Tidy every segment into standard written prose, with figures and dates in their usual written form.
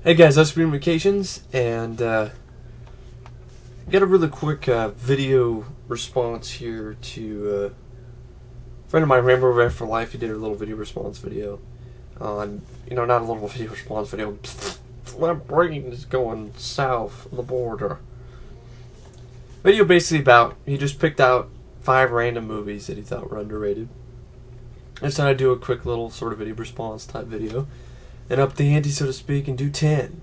Hey guys, that's Green Vacations, and got a really quick video response here to a friend of mine, Rainbow Red for Life. He did a little video response video on, not a little video response video. My brain is going south of the border. Video basically about, he just picked out 5 random movies that he thought were underrated. I decided to do a quick little sort of video response type video and up the ante, so to speak, and do 10.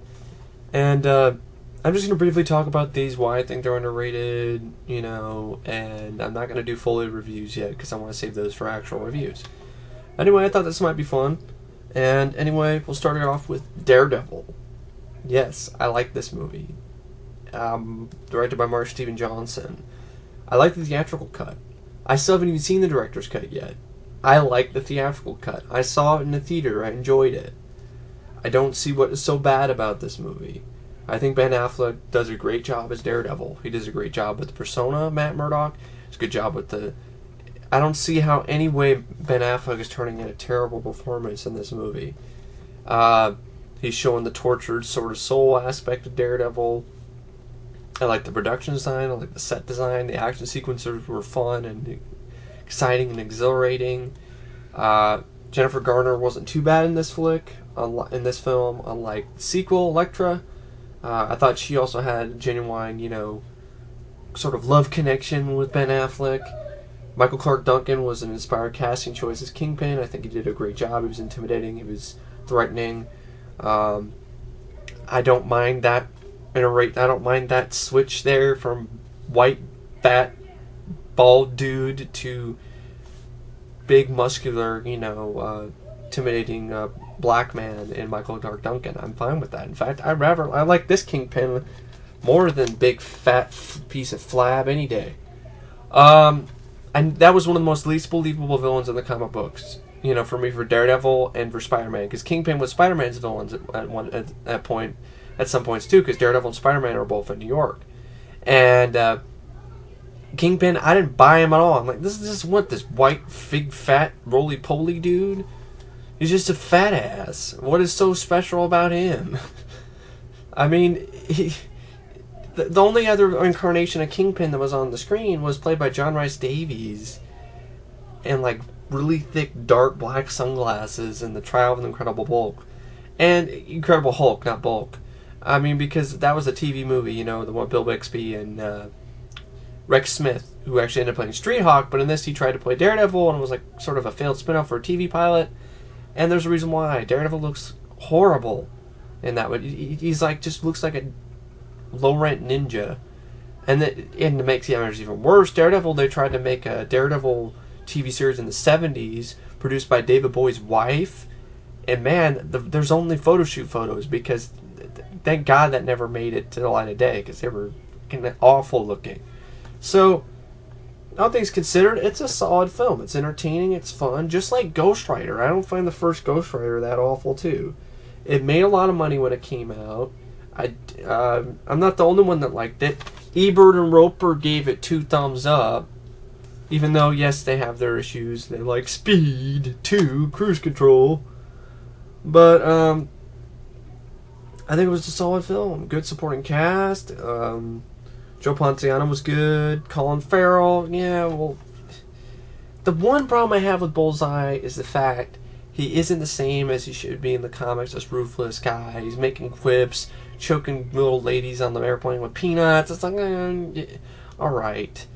And I'm just going to briefly talk about these, why I think they're underrated, and I'm not going to do full reviews yet because I want to save those for actual reviews. Anyway, I thought this might be fun. And anyway, we'll start it off with Daredevil. Yes, I like this movie. Directed by Mark Steven Johnson. I like the theatrical cut. I still haven't even seen the director's cut yet. I like the theatrical cut. I saw it in the theater. I enjoyed it. I don't see what is so bad about this movie. I think Ben Affleck does a great job as Daredevil. He does a great job with the persona, Matt Murdock. Does a good job with the... I don't see how any way Ben Affleck is turning in a terrible performance in this movie. He's showing the tortured sort of soul aspect of Daredevil. I like the production design. I like the set design. The action sequences were fun and exciting and exhilarating. Jennifer Garner wasn't too bad in this flick, in this film, unlike the sequel, Elektra. I thought she also had a genuine, sort of love connection with Ben Affleck. Michael Clark Duncan was an inspired casting choice as Kingpin. I think he did a great job. He was intimidating. He was threatening. I don't mind that. I don't mind that switch there from white, fat, bald dude to big, muscular, intimidating black man in Michael Clark Duncan. I'm fine with that. In fact, I like this Kingpin more than big, fat piece of flab any day. And that was one of the most least believable villains in the comic books. For me, for Daredevil and for Spider-Man, because Kingpin was Spider-Man's villains at some points too, because Daredevil and Spider-Man are both in New York. And Kingpin, I didn't buy him at all. I'm like, this white, big, fat, roly-poly dude? He's just a fat ass. What is so special about him? I mean, the only other incarnation of Kingpin that was on the screen was played by John Rhys Davies, and really thick, dark black sunglasses in The Trial of the Incredible Hulk. And Incredible Hulk, not Bulk. I mean, because that was a TV movie, the one with Bill Bixby and Rex Smith, who actually ended up playing Street Hawk, but in this he tried to play Daredevil, and it was sort of a failed spin-off for a TV pilot. And there's a reason why. Daredevil looks horrible in that way. He's just looks like a low-rent ninja. And to make the matters even worse, Daredevil, they tried to make a Daredevil TV series in the 70s, produced by David Bowie's wife. And man, there's only photo shoot photos, because thank God that never made it to the light of day, because they were awful looking. So, all things considered, it's a solid film. It's entertaining, it's fun, just like Ghost Rider. I don't find the first Ghost Rider that awful, too. It made a lot of money when it came out. I'm not the only one that liked it. Ebert and Roper gave it 2 thumbs up, even though, yes, they have their issues. They like speed, too, cruise control. But, I think it was a solid film. Good supporting cast. Joe Ponciano was good. Colin Farrell, the one problem I have with Bullseye is the fact he isn't the same as he should be in the comics. This ruthless guy. He's making quips, choking little ladies on the airplane with peanuts. It's alright.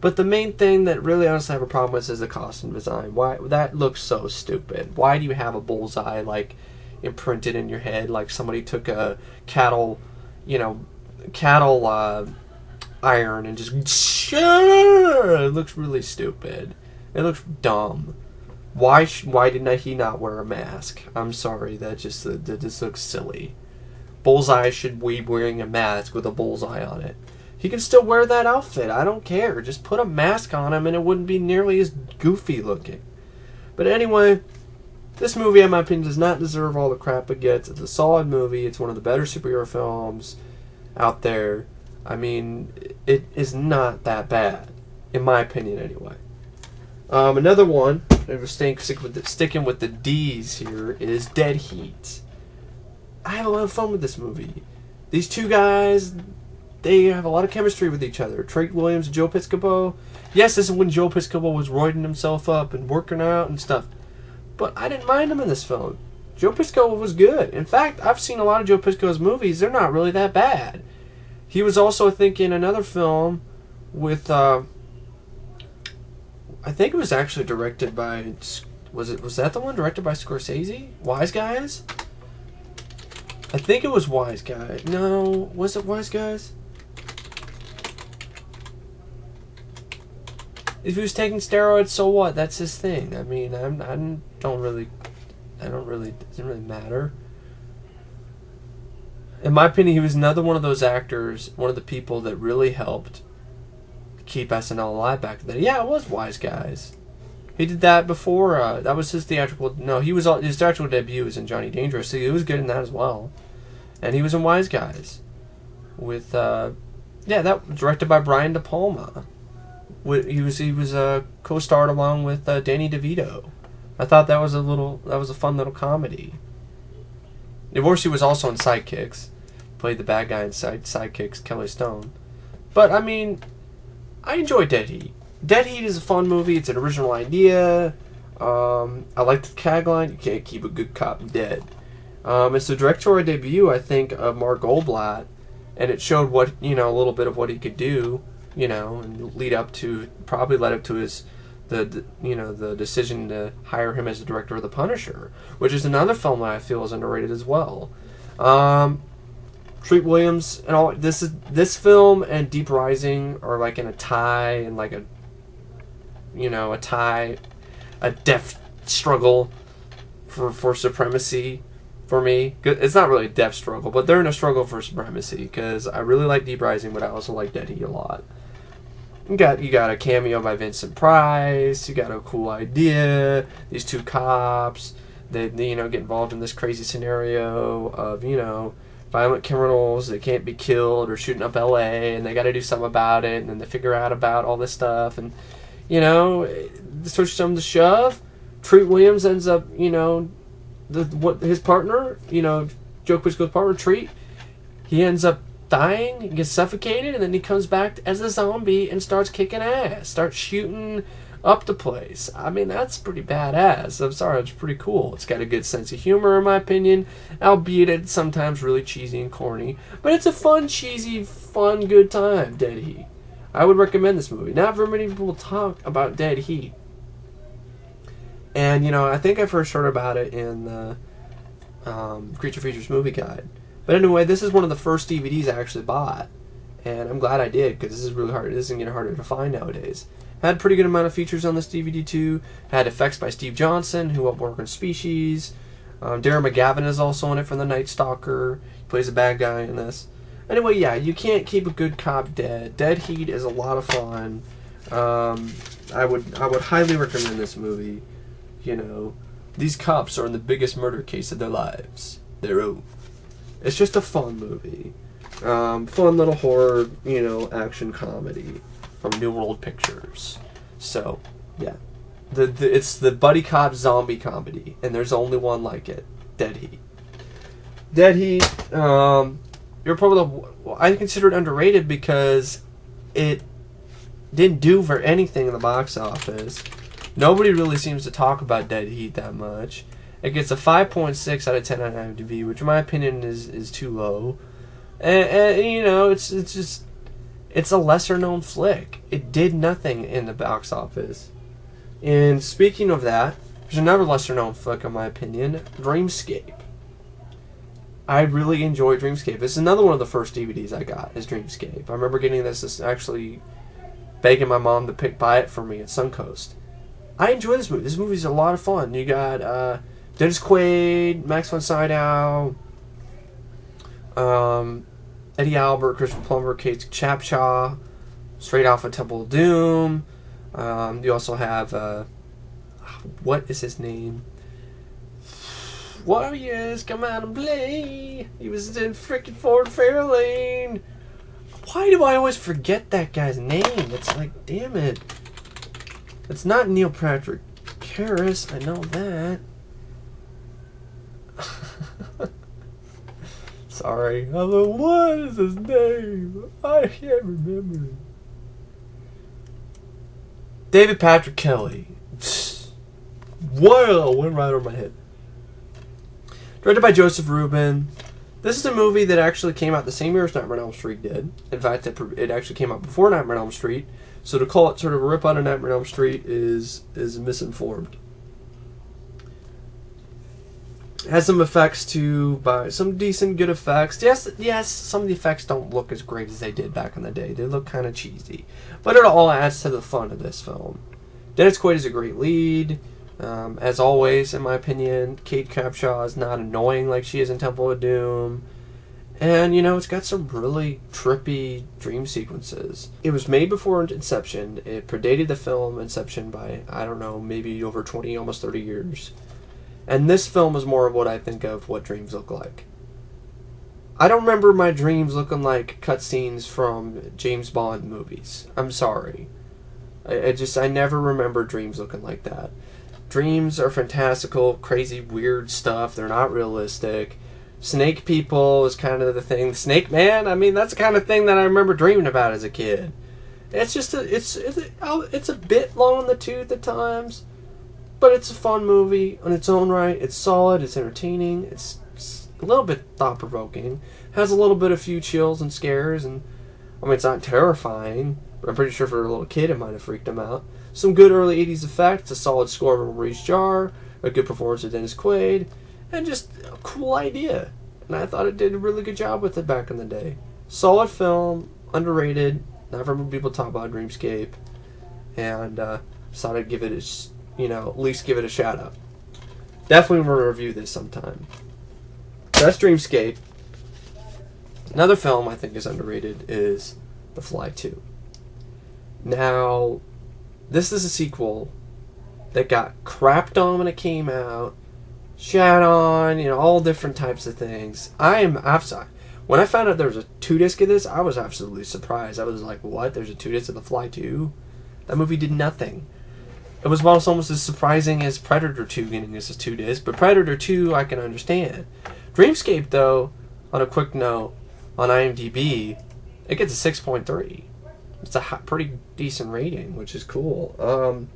But the main thing that really honestly I have a problem with is the costume design. Why that looks so stupid. Why do you have a bullseye imprinted in your head, like somebody took a cattle iron and just it looks really stupid. It looks dumb. Why didn't he not wear a mask? I'm sorry, that just looks silly. Bullseye should be wearing a mask with a bullseye on it. He can still wear that outfit. I don't care. Just put a mask on him and it wouldn't be nearly as goofy looking. But anyway, this movie, in my opinion, does not deserve all the crap it gets. It's a solid movie. It's one of the better superhero films out there. I mean, it is not that bad, in my opinion, anyway. Another one, sticking with the D's here, is Dead Heat. I have a lot of fun with this movie. These two guys, they have a lot of chemistry with each other. Treat Williams and Joe Piscopo. Yes, this is when Joe Piscopo was roiding himself up and working out and stuff. But I didn't mind him in this film. Joe Piscopo was good. In fact, I've seen a lot of Joe Piscopo's movies. They're not really that bad. He was also, I think, in another film with, I think it was actually directed by, was that the one directed by Scorsese? Wise Guys? I think it was Wise Guys. No, was it Wise Guys? If he was taking steroids, so what? That's his thing. I mean, it doesn't really matter. In my opinion, he was another one of those actors, one of the people that really helped keep SNL alive back then. Yeah, it was Wise Guys. He did that before. That was his theatrical. No, his theatrical debut was in Johnny Dangerous. So he was good in that as well. And he was in Wise Guys, with that was directed by Brian De Palma. He was co-starred along with Danny DeVito. I thought that was a fun little comedy. Of course, he was also in Sidekicks. Played the bad guy in Sidekicks, Kelly Stone. But I mean, I enjoy Dead Heat. Dead Heat is a fun movie. It's an original idea. I like the tagline, "You can't keep a good cop dead." It's the directorial debut, I think, of Mark Goldblatt, and it showed a little bit of what he could do, and led up to his the decision to hire him as the director of The Punisher, which is another film that I feel is underrated as well. Treat Williams and all this film and Deep Rising are like in a tie, and like a death struggle for supremacy for me. It's not really a death struggle, but they're in a struggle for supremacy, because I really like Deep Rising, but I also like Dead Heat a lot. You got a cameo by Vincent Price. You got a cool idea. These two cops, they get involved in this crazy scenario of violent criminals that can't be killed or shooting up L.A. and they got to do something about it. And then they figure out about all this stuff, and push them to shove. Treat Williams ends up his partner, Joe Piscopo's partner, Treat. He ends up dying, he gets suffocated, and then he comes back as a zombie and starts kicking ass, starts shooting up the place. I mean, that's pretty badass. I'm sorry, it's pretty cool. It's got a good sense of humor, in my opinion, albeit it's sometimes really cheesy and corny. But it's a fun, cheesy, fun, good time, Dead Heat. I would recommend this movie. Not very many people talk about Dead Heat. And, I think I first heard about it in the Creature Features Movie Guide. But anyway, this is one of the first DVDs I actually bought, and I'm glad I did, because this is really hard. This isn't getting harder to find nowadays. Had a pretty good amount of features on this DVD too. Had effects by Steve Johnson, who helped work on Species. Darren McGavin is also in it from The Night Stalker. He plays a bad guy in this. Anyway, yeah, you can't keep a good cop dead. Dead Heat is a lot of fun. I would highly recommend this movie. These cops are in the biggest murder case of their lives. Their own. It's just a fun movie. Fun little horror, action comedy from New World Pictures. So, yeah. It's the buddy cop zombie comedy, and there's only one like it. Dead Heat. Dead Heat, you're probably I consider it underrated because it didn't do for anything in the box office. Nobody really seems to talk about Dead Heat that much. It gets a 5.6 out of 10 on IMDb, which in my opinion is too low. And it's a lesser known flick. It did nothing in the box office. And speaking of that, there's another lesser known flick in my opinion, Dreamscape. I really enjoy Dreamscape. It's another one of the first DVDs I got, is Dreamscape. I remember getting this actually begging my mom to buy it for me at Suncoast. I enjoy this movie. This movie's a lot of fun. You got Dennis Quaid, Max von Sydow, Eddie Albert, Christopher Plummer, Kate Chapchaw, straight off of Temple of Doom. You also have, what is his name? Warriors, come out and play. He was in frickin' Fort Fairlane. Why do I always forget that guy's name? It's like, damn it. It's not Neil Patrick Harris, I know that. sorry. I'm like, what is his name? I can't remember. David Patrick Kelly. Wow, went right over my head. Directed by Joseph Rubin. This is a movie that actually came out the same year as Nightmare on Elm Street did. In fact, it actually came out before Nightmare on Elm Street. So to call it sort of a rip out of Nightmare on Elm Street is misinformed. It has some effects too, by some decent, good effects. Yes, some of the effects don't look as great as they did back in the day. They look kind of cheesy. But it all adds to the fun of this film. Dennis Quaid is a great lead. As always, in my opinion, Kate Capshaw is not annoying like she is in Temple of Doom. And, it's got some really trippy dream sequences. It was made before Inception. It predated the film Inception by, I don't know, maybe over 20, almost 30 years. And this film is more of what I think of what dreams look like. I don't remember my dreams looking like cutscenes from James Bond movies. I'm sorry. I never remember dreams looking like that. Dreams are fantastical, crazy, weird stuff. They're not realistic. Snake people is kind of the thing. Snake Man, I mean, that's the kind of thing that I remember dreaming about as a kid. It's just it's a bit long in the tooth at times, but it's a fun movie on its own right. It's solid. It's entertaining. It's a little bit thought-provoking. Has a little bit of few chills and scares, and I mean, it's not terrifying, but I'm pretty sure for a little kid it might have freaked him out. Some good early 80s effects, a solid score from Maurice Jarre, a good performance of Dennis Quaid, and just a cool idea. And I thought it did a really good job with it back in the day. Solid film, underrated. Not very many people talk about Dreamscape, and thought I'd give it at least give it a shout out. Definitely want to review this sometime. That's Dreamscape. Another film I think is underrated is The Fly 2. Now, this is a sequel that got crapped on when it came out, shat on, all different types of things. When I found out there was a 2-disc of this, I was absolutely surprised. I was like, what? There's a 2-disc of The Fly 2? That movie did nothing. It was almost as surprising as Predator 2 getting this as 2-disc, but Predator 2 I can understand. Dreamscape, though, on a quick note, on IMDb, it gets a 6.3. It's a pretty decent rating, which is cool.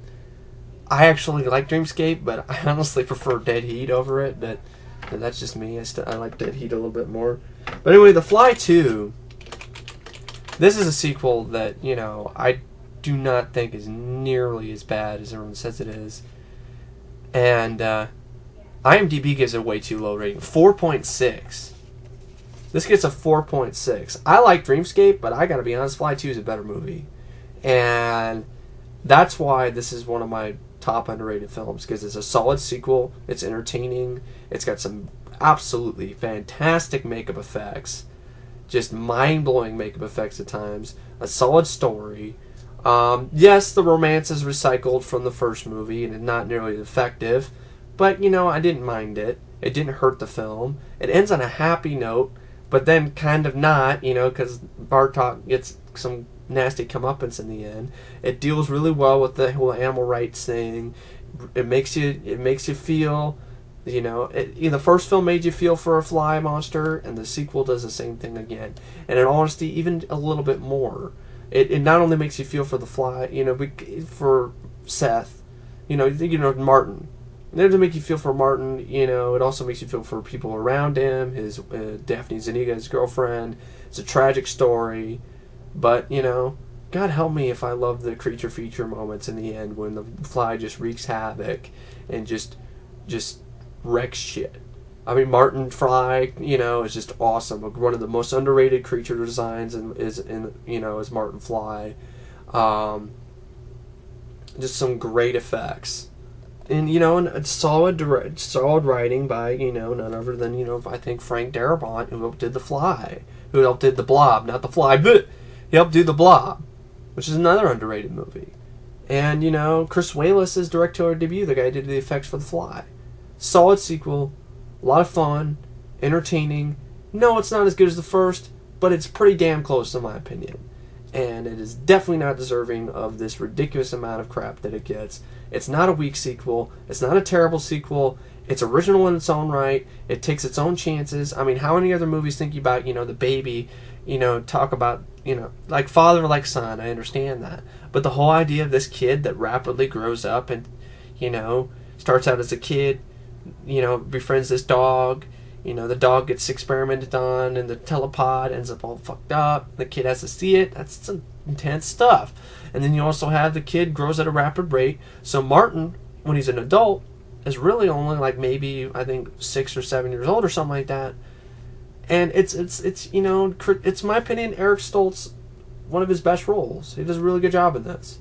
I actually like Dreamscape, but I honestly prefer Dead Heat over it. But that's just me. I like Dead Heat a little bit more. But anyway, The Fly 2. This is a sequel that I do not think is nearly as bad as everyone says it is. And IMDb gives it a way too low rating, 4.6. This gets a 4.6. I like Dreamscape, but I gotta be honest, Fly 2 is a better movie. And that's why this is one of my top underrated films, because it's a solid sequel, it's entertaining, it's got some absolutely fantastic makeup effects, just mind-blowing makeup effects at times, a solid story. Yes, the romance is recycled from the first movie, and it's not nearly as effective, but, I didn't mind it. It didn't hurt the film. It ends on a happy note, but then kind of not, because Bartok gets some nasty comeuppance in the end. It deals really well with the whole animal rights thing. It makes you feel, the first film made you feel for a fly monster, and the sequel does the same thing again. And in honesty, even a little bit more. It not only makes you feel for the fly, for Seth, Martin. It doesn't make you feel for Martin, it also makes you feel for people around him, his Daphne Zuniga, his girlfriend. It's a tragic story, but, God help me if I love the creature feature moments in the end when the fly just wreaks havoc and just wrecks shit. I mean, Martin Fry, is just awesome. One of the most underrated creature designs is Martin Fly. Just some great effects. And, and solid writing by, none other than, I think Frank Darabont, who helped did The Fly. Who helped did The Blob, not The Fly, but he helped do The Blob, which is another underrated movie. And, Chris Walas' directorial debut, the guy who did the effects for The Fly. Solid sequel, a lot of fun, entertaining. No, it's not as good as the first, but it's pretty damn close in my opinion. And it is definitely not deserving of this ridiculous amount of crap that it gets. It's not a weak sequel. It's not a terrible sequel. It's original in its own right. It takes its own chances. I mean, how many other movies think about, the baby, talk about, like father, like son. I understand that. But the whole idea of this kid that rapidly grows up and, starts out as a kid, befriends this dog. The dog gets experimented on and the telepod ends up all fucked up. The kid has to see it. That's some intense stuff. And then you also have the kid grows at a rapid rate. So Martin, when he's an adult, is really only like maybe, I think, 6 or 7 years old or something like that. And it's my opinion, Eric Stoltz, one of his best roles. He does a really good job in this.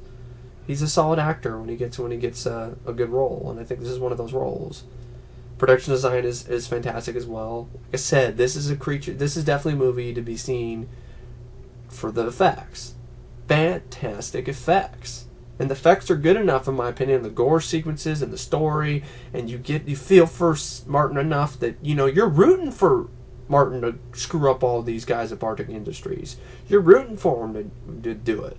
He's a solid actor when he gets a good role, and I think this is one of those roles. Production design is fantastic as well. Like I said, this is definitely a movie to be seen for the effects. Fantastic effects. And the effects are good enough, in my opinion, the gore sequences and the story, and you feel for Martin enough that, you're rooting for Martin to screw up all these guys at Bartek Industries. You're rooting for him to do it.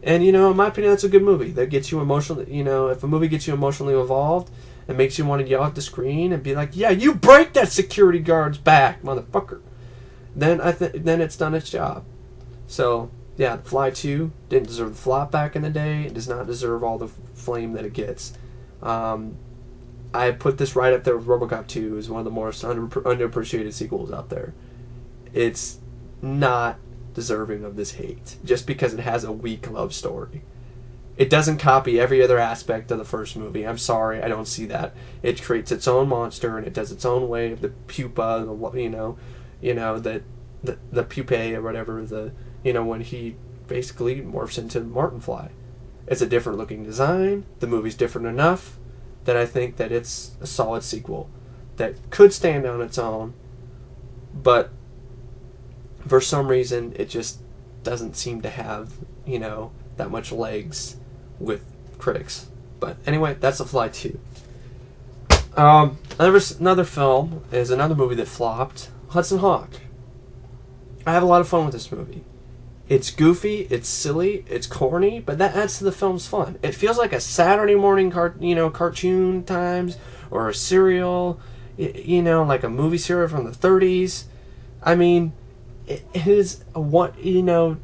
And, in my opinion, that's a good movie. That gets you emotionally, if a movie gets you emotionally involved, it makes you want to yell at the screen and be like, yeah, you break that security guard's back, motherfucker. Then it's done its job. So, yeah, Fly 2 didn't deserve the flop back in the day. It does not deserve all the flame that it gets. I put this right up there with RoboCop 2 as one of the most underappreciated sequels out there. It's not deserving of this hate just because it has a weak love story. It doesn't copy every other aspect of the first movie. I'm sorry, I don't see that. It creates its own monster and it does its own way of the pupa, the pupae or whatever, when he basically morphs into Martin Fly. It's a different looking design. The movie's different enough that I think that it's a solid sequel that could stand on its own, but for some reason it just doesn't seem to have, that much legs with critics. But anyway, that's The Fly 2. Another film is another movie that flopped, Hudson Hawk. I have a lot of fun with this movie. It's goofy, it's silly, it's corny, but that adds to the film's fun. It feels like a Saturday morning cartoon times, or a serial, like a movie serial from the 30s. I mean, it is the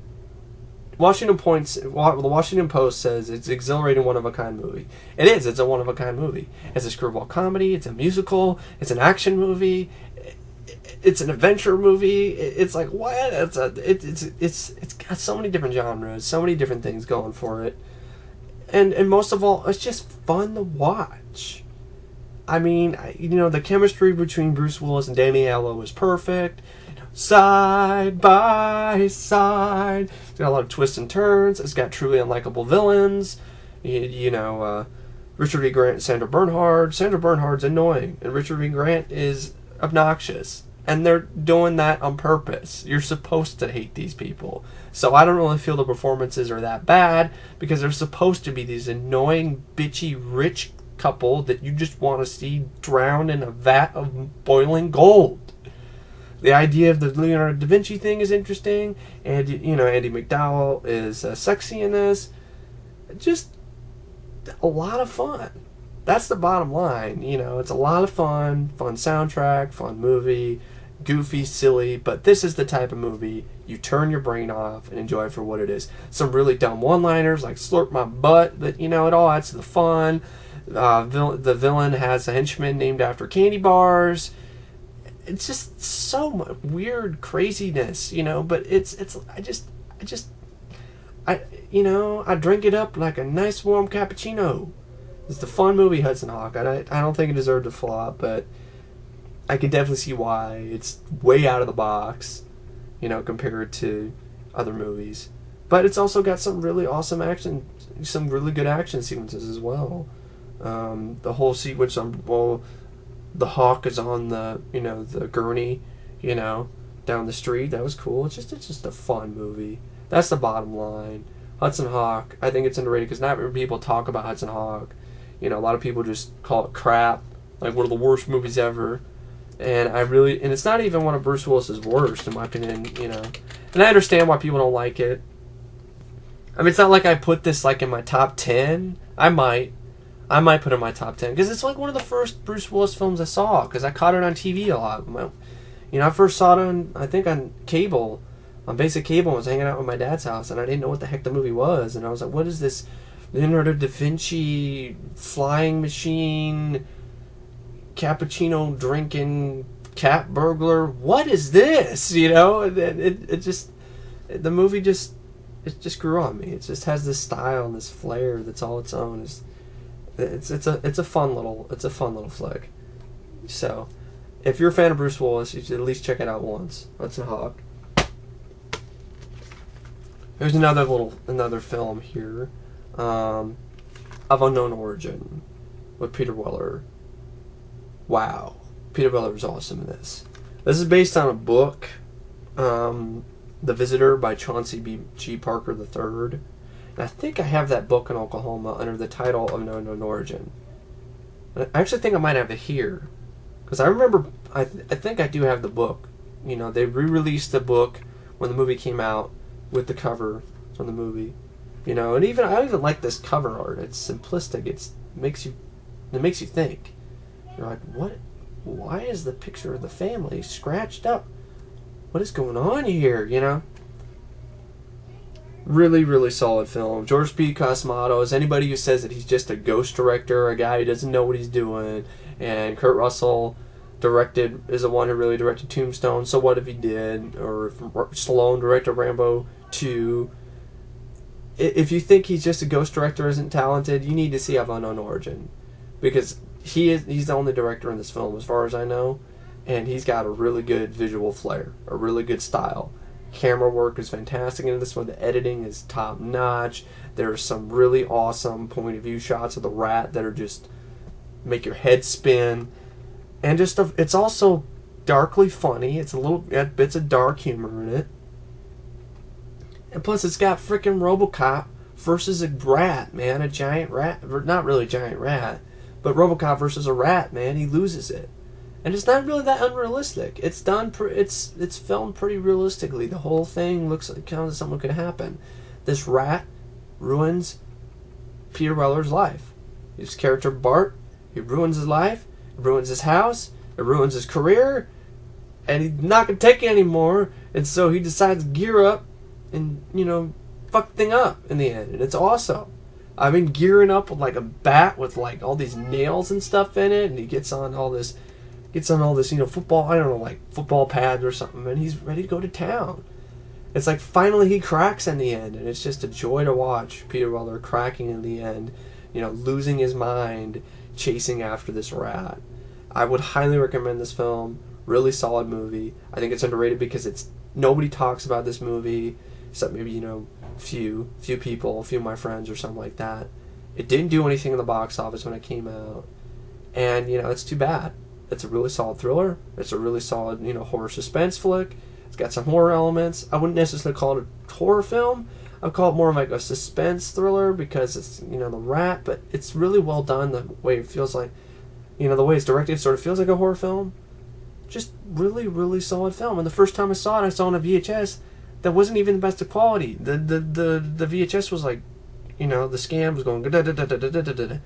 Washington Post says it's exhilarating one-of-a-kind movie. It is. It's a one-of-a-kind movie. It's a screwball comedy. It's a musical. It's an action movie. It's an adventure movie. It's like, what? It's got so many different genres, so many different things going for it, and most of all, it's just fun to watch. I mean, the chemistry between Bruce Willis and Danny Aiello is perfect. Side by side. It's got a lot of twists and turns. It's got truly unlikable villains. Richard E. Grant and Sandra Bernhard. Sandra Bernhard's annoying, and Richard E. Grant is obnoxious. And they're doing that on purpose. You're supposed to hate these people. So I don't really feel the performances are that bad, because they're supposed to be these annoying, bitchy, rich couple that you just want to see drown in a vat of boiling gold. The idea of the Leonardo da Vinci thing is interesting, and Andy McDowell is sexy in this. Just a lot of fun. That's the bottom line. It's a lot of fun soundtrack, fun movie, goofy, silly, but this is the type of movie you turn your brain off and enjoy for what it is. Some really dumb one-liners like slurp my butt, but it all adds to the fun. The villain has a henchman named after candy bars. It's just so much weird craziness, but I drink it up like a nice warm cappuccino. It's a fun movie, Hudson Hawk. I don't think it deserved a flop, but I can definitely see why. It's way out of the box, compared to other movies. But it's also got some really awesome action, some really good action sequences as well. The whole sequence the Hawk is on the gurney, down the street. That was cool. It's just a fun movie. That's the bottom line. Hudson Hawk, I think it's underrated because not many people talk about Hudson Hawk. A lot of people just call it crap, like one of the worst movies ever. And it's not even one of Bruce Willis's worst, in my opinion, And I understand why people don't like it. I mean, it's not like I put this like in my top 10. I might. I might put it in my top 10 because it's like one of the first Bruce Willis films I saw because I caught it on TV a lot. I first saw it on cable, on basic cable. I was hanging out with my dad's house and I didn't know what the heck the movie was, and I was like, "What is this? Leonardo da Vinci flying machine, cappuccino drinking cat burglar? What is this?" The movie just grew on me. It just has this style and this flair that's all its own. It's a fun little flick. So, if you're a fan of Bruce Willis, you should at least check it out once. Hudson Hawk. There's another film here, of unknown origin, with Peter Weller. Wow, Peter Weller is awesome in this. This is based on a book, The Visitor by Chauncey G. Parker III. And I think I have that book in Oklahoma under the title of Unknown Origin. I actually think I might have it here. Because I remember, I think I do have the book. They re-released the book when the movie came out with the cover from the movie. And I even like this cover art. It's simplistic. It makes you think. You're like, what? Why is the picture of the family scratched up? What is going on here? Really, really solid film. George P. Cosmatos, anybody who says that he's just a ghost director, a guy who doesn't know what he's doing, and Kurt Russell is the one who really directed Tombstone, So What If He Did, or if Stallone directed Rambo 2. If you think he's just a ghost director, isn't talented, you need to see Of Unknown Origin, because he's the only director in this film, as far as I know, and he's got a really good visual flair, a really good style. Camera work is fantastic in this one. The editing is top notch. There's some really awesome point of view shots of the rat that are just make your head spin, and it's also darkly funny. It's got bits of dark humor in it, and plus it's got freaking RoboCop versus a rat, man, a giant rat, not really a giant rat, but RoboCop versus a rat, man. He loses it. And it's not really that unrealistic. It's done. It's filmed pretty realistically. The whole thing looks like kind of something could happen. This rat ruins Peter Weller's life. His character Bart, he ruins his life, ruins his house, it ruins his career, and he's not gonna take it anymore. And so he decides to gear up and fuck the thing up in the end. And it's awesome. I mean, gearing up with like a bat with like all these nails and stuff in it, and he gets on all this football, I don't know, like football pads or something, and he's ready to go to town. It's like finally he cracks in the end, and it's just a joy to watch Peter Weller cracking in the end, losing his mind, chasing after this rat. I would highly recommend this film. Really solid movie. I think it's underrated because nobody talks about this movie, except maybe, few people, a few of my friends or something like that. It didn't do anything in the box office when it came out, and, it's too bad. It's a really solid thriller. It's a really solid, horror suspense flick. It's got some horror elements. I wouldn't necessarily call it a horror film. I'd call it more of like a suspense thriller because it's, the rat, but it's really well done the way it feels like, the way it's directed sort of feels like a horror film. Just really, really solid film. And the first time I saw it on a VHS that wasn't even the best of quality. The VHS was like, the scan was going da-da-da-da-da-da-da-da.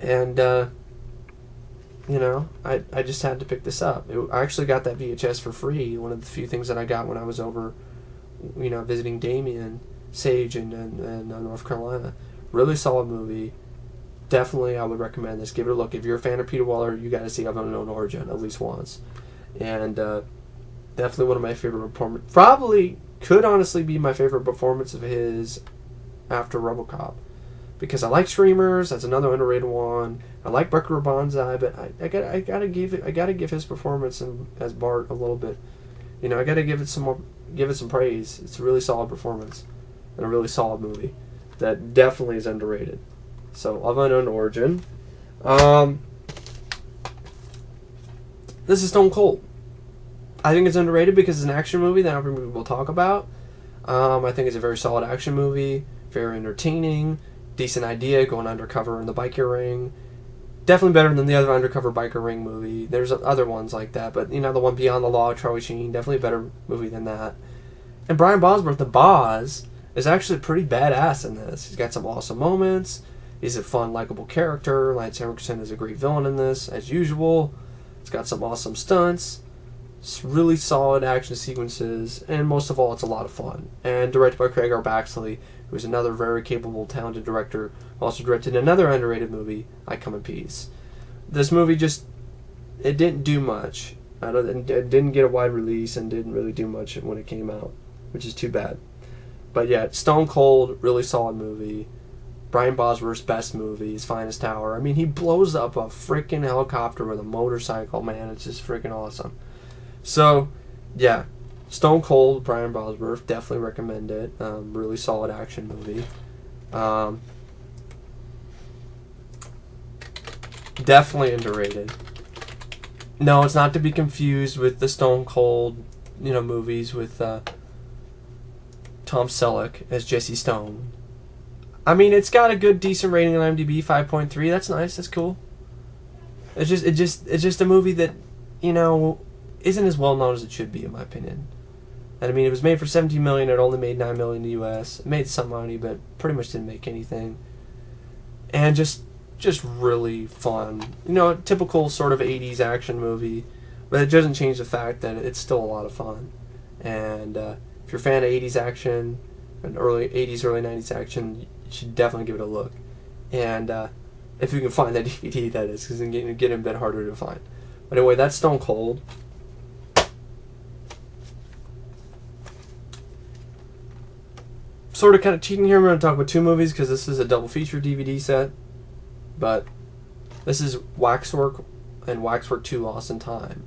And, I just had to pick this up. I actually got that VHS for free. One of the few things that I got when I was over, visiting Damien Sage in North Carolina. Really solid movie. Definitely, I would recommend this. Give it a look. If you're a fan of Peter Weller, you got to see Of Unknown Origin at least once. And definitely one of my favorite performances. Probably could honestly be my favorite performance of his after RoboCop. Because I like Screamers, that's another underrated one. I like Buckaroo Banzai, but I gotta give his performance as Bart a little bit. I gotta give it some praise. It's a really solid performance and a really solid movie that definitely is underrated. So, Of Unknown Origin. This is Stone Cold. I think it's underrated because it's an action movie that every movie will talk about. I think it's a very solid action movie, very entertaining. Decent idea, going undercover in the biker ring. Definitely better than the other undercover biker ring movie. There's other ones like that, but the one Beyond the Law, Charlie Sheen, definitely a better movie than that. And Brian Bosworth, the Boz, is actually pretty badass in this. He's got some awesome moments. He's a fun, likable character. Lance Henriksen is a great villain in this, as usual. It's got some awesome stunts. It's really solid action sequences, and most of all, it's a lot of fun. And directed by Craig R. Baxley, who is another very capable, talented director, also directed another underrated movie, I Come in Peace. This movie it didn't do much. It didn't get a wide release and didn't really do much when it came out, which is too bad. But yeah, Stone Cold, really solid movie. Brian Bosworth's best movie, his finest hour. I mean, he blows up a freaking helicopter with a motorcycle, man. It's just freaking awesome. So, yeah, Stone Cold, Brian Bosworth, definitely recommend it. Really solid action movie. Definitely underrated. No, it's not to be confused with the Stone Cold, movies with Tom Selleck as Jesse Stone. I mean, it's got a good, decent rating on IMDb, 5.3. That's nice. That's cool. It's just a movie that, isn't as well known as it should be, in my opinion. And I mean, it was made for $17 million. It only made $9 million in the U.S. It made some money, but pretty much didn't make anything. And just really fun. Typical sort of 80s action movie, but it doesn't change the fact that it's still a lot of fun. And if you're a fan of 80s action, and early 90s action, you should definitely give it a look. And if you can find that DVD, that is, because it's getting a bit harder to find. But anyway, that's Stone Cold. Sort of kind of cheating here. I'm going to talk about two movies because this is a double feature DVD set. But this is Waxwork and Waxwork 2 Lost in Time.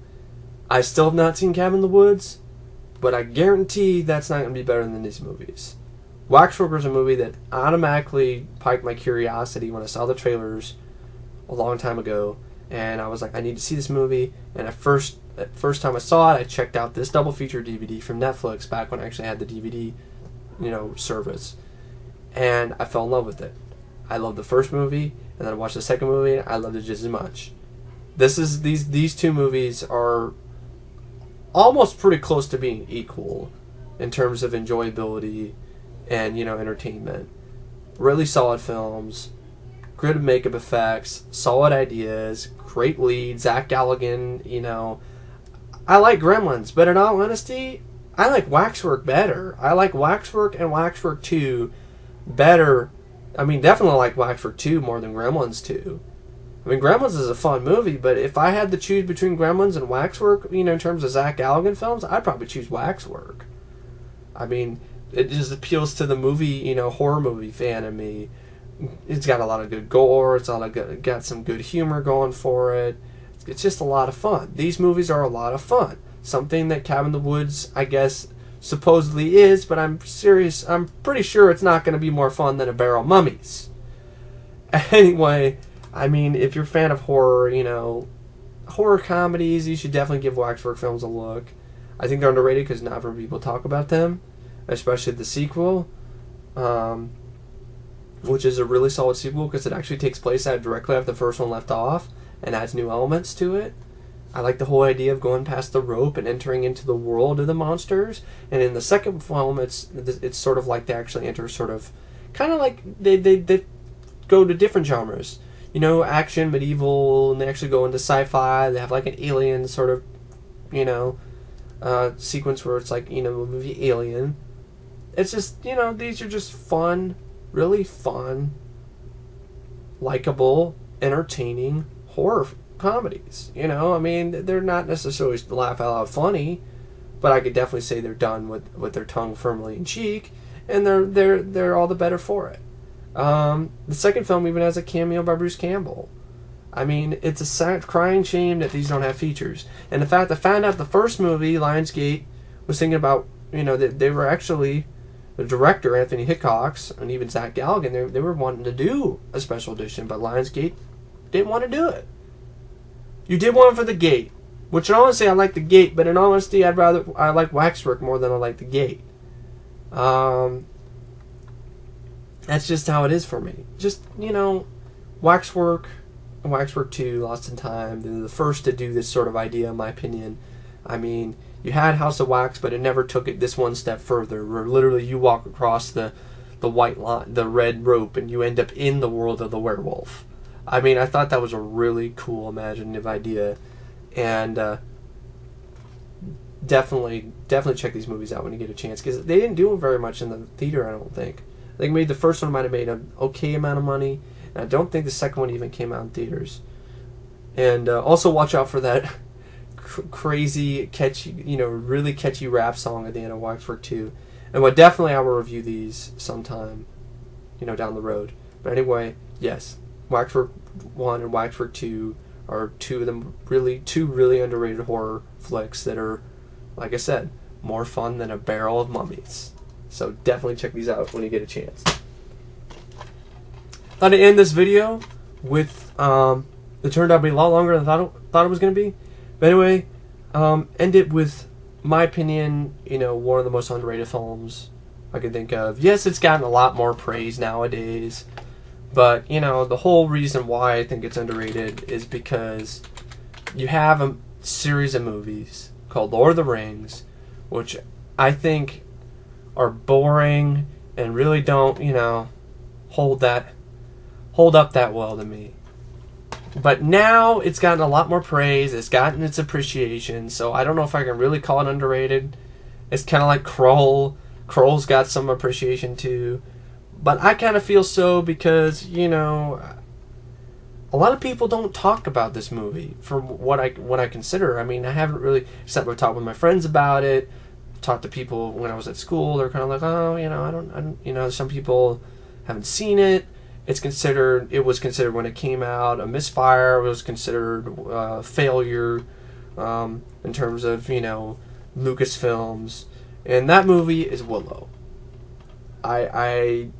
I still have not seen Cabin in the Woods, but I guarantee that's not going to be better than these movies. Waxwork was a movie that automatically piqued my curiosity when I saw the trailers a long time ago, and I was like, I need to see this movie. And at first time I saw it, I checked out this double feature DVD from Netflix back when I actually had the DVD, service, and I fell in love with it. I loved the first movie, and then I watched the second movie, and I loved it just as much. These two movies are almost pretty close to being equal in terms of enjoyability and entertainment. Really solid films, good makeup effects, solid ideas, great lead, Zach Galligan. I like Gremlins, but in all honesty, I like Waxwork better. I like Waxwork and Waxwork 2 better. I mean, definitely like Waxwork 2 more than Gremlins 2. I mean, Gremlins is a fun movie, but if I had to choose between Gremlins and Waxwork, in terms of Zach Galligan films, I'd probably choose Waxwork. I mean, it just appeals to the movie, horror movie fan in me. It's got a lot of good gore. It's got some good humor going for it. It's just a lot of fun. These movies are a lot of fun. Something that Cabin in the Woods, I guess, supposedly is, but I'm pretty sure it's not going to be more fun than A Barrel of Mummies. Anyway, I mean, if you're a fan of horror, horror comedies, you should definitely give Waxwork films a look. I think they're underrated because not very people talk about them, especially the sequel, which is a really solid sequel because it actually takes place directly after the first one left off and adds new elements to it. I like the whole idea of going past the rope and entering into the world of the monsters. And in the second film, it's sort of like they actually enter sort of, kind of like they go to different genres. Action, medieval, and they actually go into sci-fi. They have like an alien sort of, sequence where it's like, the movie Alien. It's just, these are just fun, really fun, likable, entertaining horror comedies. I mean, they're not necessarily laugh out loud funny, but I could definitely say they're done with their tongue firmly in cheek, and they're all the better for it. The second film even has a cameo by Bruce Campbell. I mean, it's a sad, crying shame that these don't have features. And the fact I found out the first movie, Lionsgate, was thinking about, that they were actually, the director, Anthony Hickox, and even Zach Galligan, they were wanting to do a special edition, but Lionsgate didn't want to do it. You did one for The Gate, which in honesty I like The Gate, but in honesty I like Waxwork more than I like The Gate. That's just how it is for me. Just, Waxwork and Waxwork 2, Lost in Time, they're the first to do this sort of idea, in my opinion. I mean, you had House of Wax, but it never took it this one step further, where literally you walk across the the white line, the red rope, and you end up in the world of the werewolf. I mean, I thought that was a really cool, imaginative idea, and definitely check these movies out when you get a chance, because they didn't do very much in the theater, I don't think. I think maybe the first one might have made an okay amount of money, and I don't think the second one even came out in theaters. And also watch out for that crazy, catchy, really catchy rap song at the end of Waxwork 2. And definitely I will review these sometime, down the road. But anyway, yes, Waxwork 1 and Waxwork 2 are two really underrated horror flicks that are, like I said, more fun than a barrel of mummies. So definitely check these out when you get a chance. Thought to end this video with it turned out to be a lot longer than I thought it was going to be. But anyway, end it with my opinion, one of the most underrated films I can think of. Yes, it's gotten a lot more praise nowadays, but the whole reason why I think it's underrated is because you have a series of movies called Lord of the Rings, which I think are boring and really don't, hold up that well to me. But now it's gotten a lot more praise. It's gotten its appreciation. So I don't know if I can really call it underrated. It's kind of like Kroll. Kroll's got some appreciation too. But I kind of feel so because, a lot of people don't talk about this movie for what I consider. I mean, I haven't really, except for talking with my friends about it, talked to people when I was at school. They're kind of like, oh, I don't, some people haven't seen it. It was considered when it came out a misfire. It was considered a failure in terms of, Lucasfilms. And that movie is Willow. I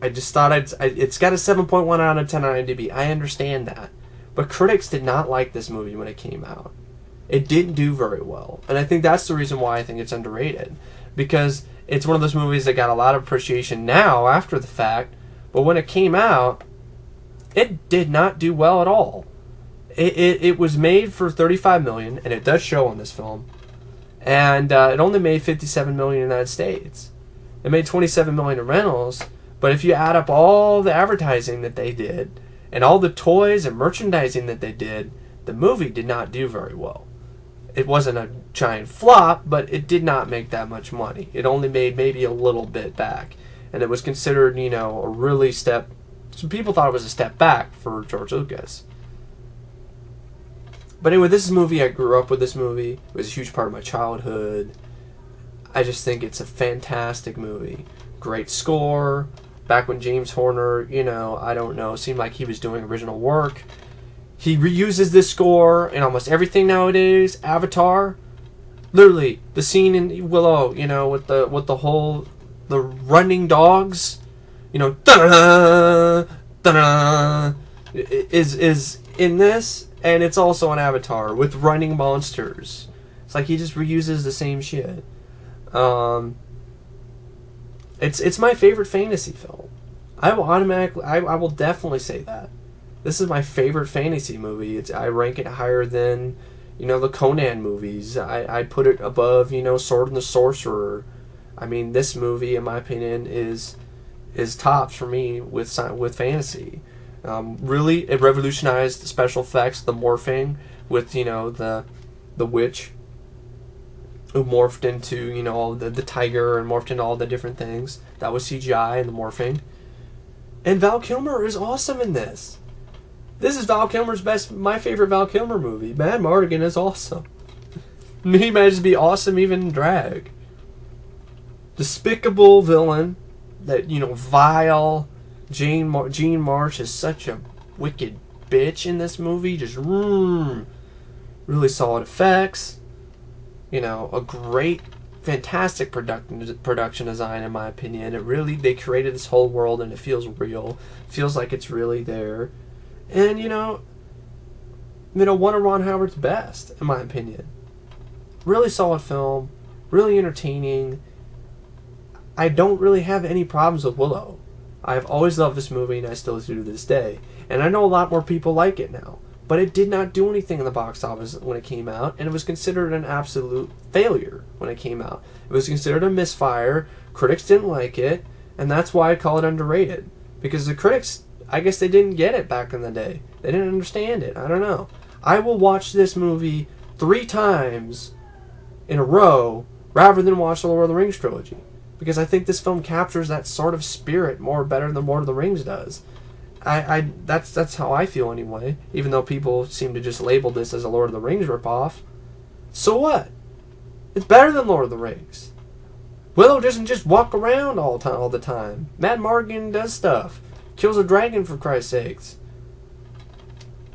just thought it's got a 7.1 out of 10 on IMDb. I understand that. But critics did not like this movie when it came out. It didn't do very well. And I think that's the reason why I think it's underrated. Because it's one of those movies that got a lot of appreciation now after the fact. But when it came out, it did not do well at all. It was made for $35 million, and it does show on this film. And it only made $57 million in the United States. It made $27 million in rentals. But if you add up all the advertising that they did, and all the toys and merchandising that they did, the movie did not do very well. It wasn't a giant flop, but it did not make that much money. It only made maybe a little bit back. And it was considered, a really some people thought it was a step back for George Lucas. But anyway, this is a movie, I grew up with this movie. It was a huge part of my childhood. I just think it's a fantastic movie. Great score. Back when James Horner, I don't know, seemed like he was doing original work. He reuses this score in almost everything nowadays. Avatar. Literally, the scene in Willow, with the running dogs, da-da-da, da-da-da, is in this, and it's also an Avatar with running monsters. It's like he just reuses the same shit. It's my favorite fantasy film. I will definitely say that. This is my favorite fantasy movie. I rank it higher than, the Conan movies. I put it above, Sword and the Sorcerer. I mean, this movie, in my opinion, is tops for me with fantasy. Really, it revolutionized the special effects, the morphing with the witch who morphed into all the tiger and morphed into all the different things. That was CGI and the morphing. And Val Kilmer is awesome in this. This is Val Kilmer's my favorite Val Kilmer movie. Mad Mardigan is awesome. He managed to be awesome even in drag. Despicable villain that, vile Jean Marsh is such a wicked bitch in this movie. Just really solid effects. A great, fantastic production design in my opinion. They created this whole world and it feels real. Feels like it's really there. And one of Ron Howard's best in my opinion. Really solid film. Really entertaining. I don't really have any problems with Willow. I've always loved this movie and I still do to this day. And I know a lot more people like it now. But it did not do anything in the box office when it came out, and it was considered an absolute failure when it came out. It was considered a misfire. Critics didn't like it. And that's why I call it underrated. Because the critics, I guess they didn't get it back in the day. They didn't understand it. I don't know. I will watch this movie 3 times in a row rather than watch the Lord of the Rings trilogy. Because I think this film captures that sort of spirit more better than Lord of the Rings does. That's how I feel anyway. Even though people seem to just label this as a Lord of the Rings ripoff. So what? It's better than Lord of the Rings. Willow doesn't just walk around all the time. Mad Mardigan does stuff. Kills a dragon, for Christ's sakes.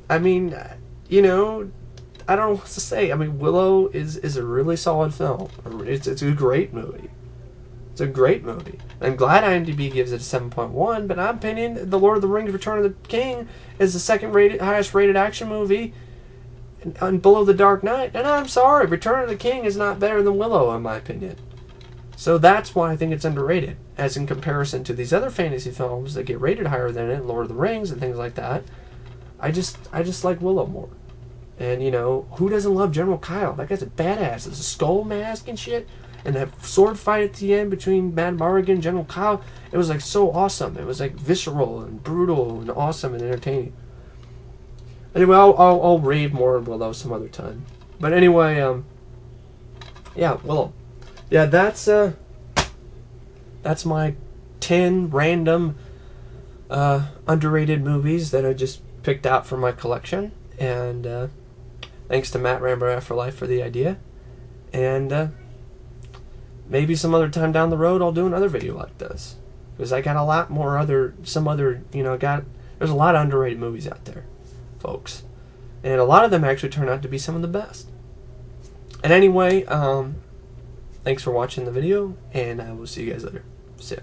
I mean, you know, I don't know what to say. I mean, Willow is a really solid film. It's a great movie. It's a great movie. I'm glad IMDb gives it a 7.1, but in my opinion, The Lord of the Rings Return of the King is the second highest rated action movie and below The Dark Knight. And I'm sorry, Return of the King is not better than Willow, in my opinion. So that's why I think it's underrated, as in comparison to these other fantasy films that get rated higher than it, Lord of the Rings and things like that. I just like Willow more. And, you know, who doesn't love General Kyle? That guy's a badass. There's a skull mask and shit. And that sword fight at the end between Mad Mardigan and General Kyle, it was like so awesome. It was like visceral and brutal and awesome and entertaining. Anyway, I'll rave more on Willow some other time. But anyway, yeah, Willow. Yeah, that's my 10 random underrated movies that I just picked out from my collection. And thanks to Matt Rambo Afterlife for the idea. And maybe some other time down the road I'll do another video like this. Because I got a lot more there's a lot of underrated movies out there, folks. And a lot of them actually turn out to be some of the best. And anyway, thanks for watching the video, and I will see you guys later. See ya.